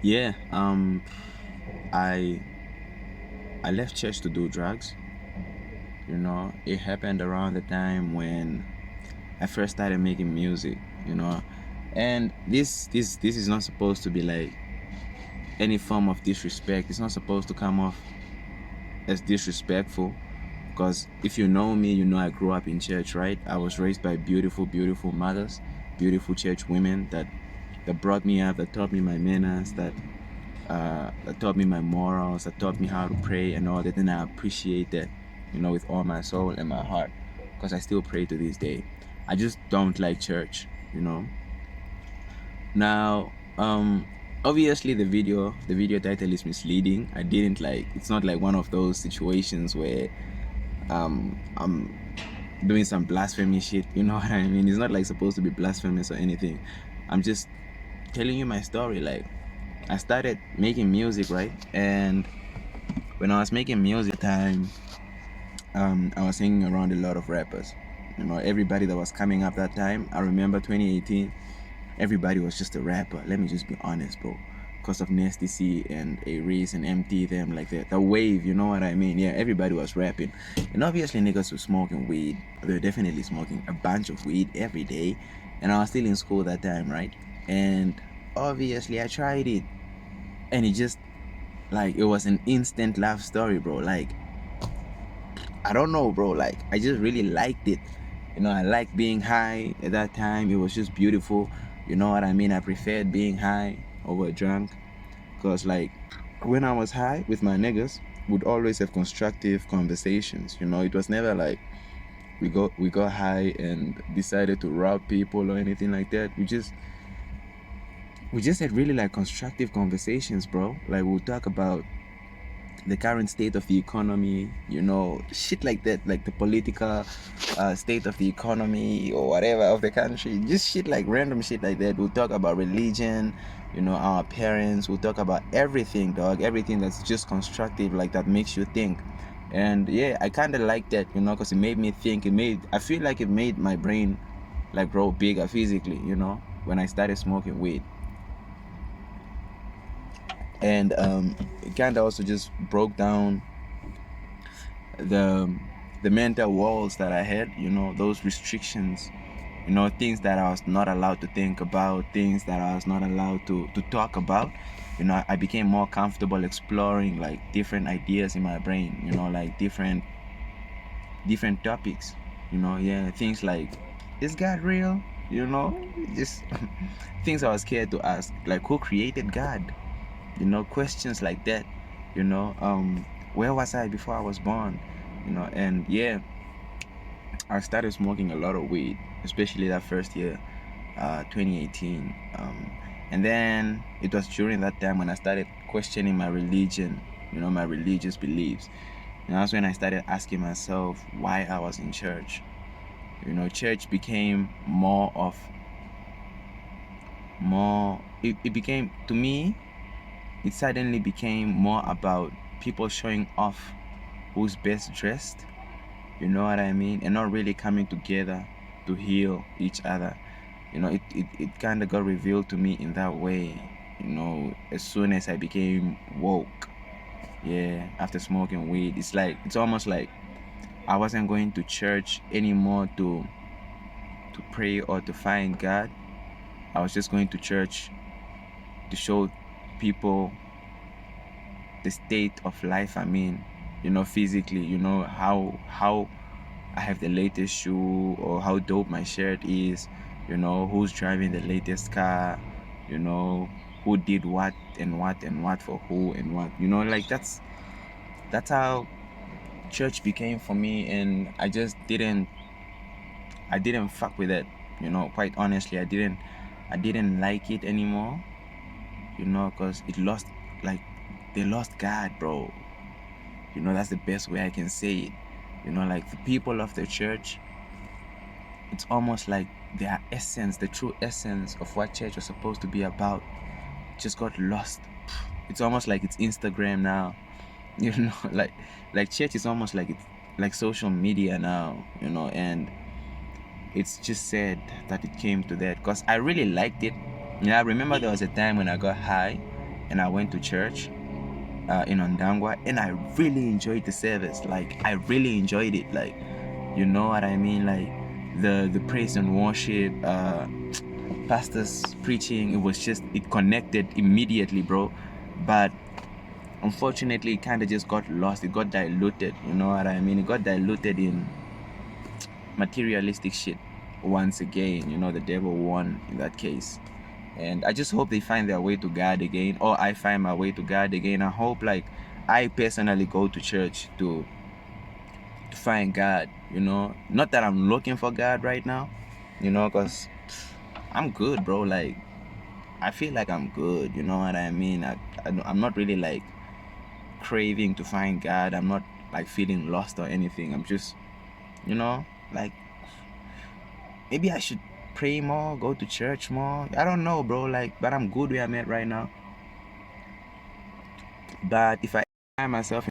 Yeah, I I left church to do drugs. It happened around the time when I first started making music. You know, and this is not supposed to be like any form of disrespect. It's not supposed to come off as disrespectful. Because if you know me, you know I grew up in church, right? I was raised by beautiful, beautiful mothers, beautiful church women that brought me up, that taught me my manners, that taught me my morals, that taught me how to pray and all that. And I appreciate that, with all my soul and my heart, because I still pray to this day. I just don't like church. Now, obviously the video title is misleading. I didn't like. It's not like one of those situations where I'm doing some blasphemy shit. You know what I mean? It's not like supposed to be blasphemous or anything. I'm just telling you my story. Like, I started making music, right? And when I was making music time, I was hanging around a lot of rappers. Everybody that was coming up that time. I remember 2018. Everybody was just a rapper. Let me just be honest, bro. Because of Nasty C and Aries and MT, them like that. The wave, you know what I mean? Yeah, everybody was rapping. And obviously niggas were smoking weed. They were definitely smoking a bunch of weed every day. And I was still in school that time, right? And obviously I tried it. And it just, like, it was an instant love story, bro. Like, I don't know, bro. Like, I just really liked it. I liked being high at that time. It was just beautiful. You know what I mean? I preferred being high over drunk. Because, like, when I was high with my niggas, we'd always have constructive conversations. It was never like we got high and decided to rob people or anything like that. We just had really like constructive conversations, bro. Like, we'll talk about the current state of the economy, shit like that, like the political state of the economy or whatever of the country, just shit like random shit like that. We'll talk about religion, our parents. We'll talk about everything, dog, everything that's just constructive, like that makes you think. And yeah, I kind of like that, because it made me think. I feel like it made my brain like grow bigger physically, when I started smoking weed. And it kind of also just broke down the the mental walls that I had, those restrictions, things that I was not allowed to think about, things that I was not allowed to talk about. I became more comfortable exploring like different ideas in my brain, like different topics, yeah, things like, is God real? Just things I was scared to ask, like, who created God? Questions like that, where was I before I was born? And yeah, I started smoking a lot of weed, especially that first year, 2018. And then it was during that time when I started questioning my religion, my religious beliefs. And that's when I started asking myself why I was in church. Church became it became, to me, it suddenly became more about people showing off who's best dressed, you know what I mean, and not really coming together to heal each other. It kind of got revealed to me in that way, as soon as I became woke. Yeah, after smoking weed, it's almost like I wasn't going to church anymore to pray or to find God. I was just going to church to show people the state of life I'm in, physically, how I have the latest shoe, or how dope my shirt is, who's driving the latest car, who did what and what and what for who and what, like that's how church became for me. And I didn't fuck with it, quite honestly. I didn't like it anymore, because like they lost God, bro. That's the best way I can say it. Like the people of the church, it's almost like their essence, the true essence of what church was supposed to be about, just got lost. It's almost like it's Instagram now, like church is almost like it's like social media now, and it's just sad that it came to that, because I really liked it. I remember there was a time when I got high and I went to church in Ondangwa, and I really enjoyed the service. Like I really enjoyed it. Like, you know what I mean? Like the praise and worship, pastors preaching. It connected immediately, bro. But unfortunately, it kind of just got lost. It got diluted. You know what I mean? It got diluted in materialistic shit once again. You know, the devil won in that case. And I just hope they find their way to God again, or I find my way to God again. I hope, like, I personally go to church to find God, you know. Not that I'm looking for God right now, you know, because I'm good, bro. Like, I feel like I'm good, you know what I mean? I'm not really, like, craving to find God. I'm not, like, feeling lost or anything. I'm just, you know, like, maybe I should pray more, go to church more. I don't know, bro. Like, but I'm good where I'm at right now. But if I find myself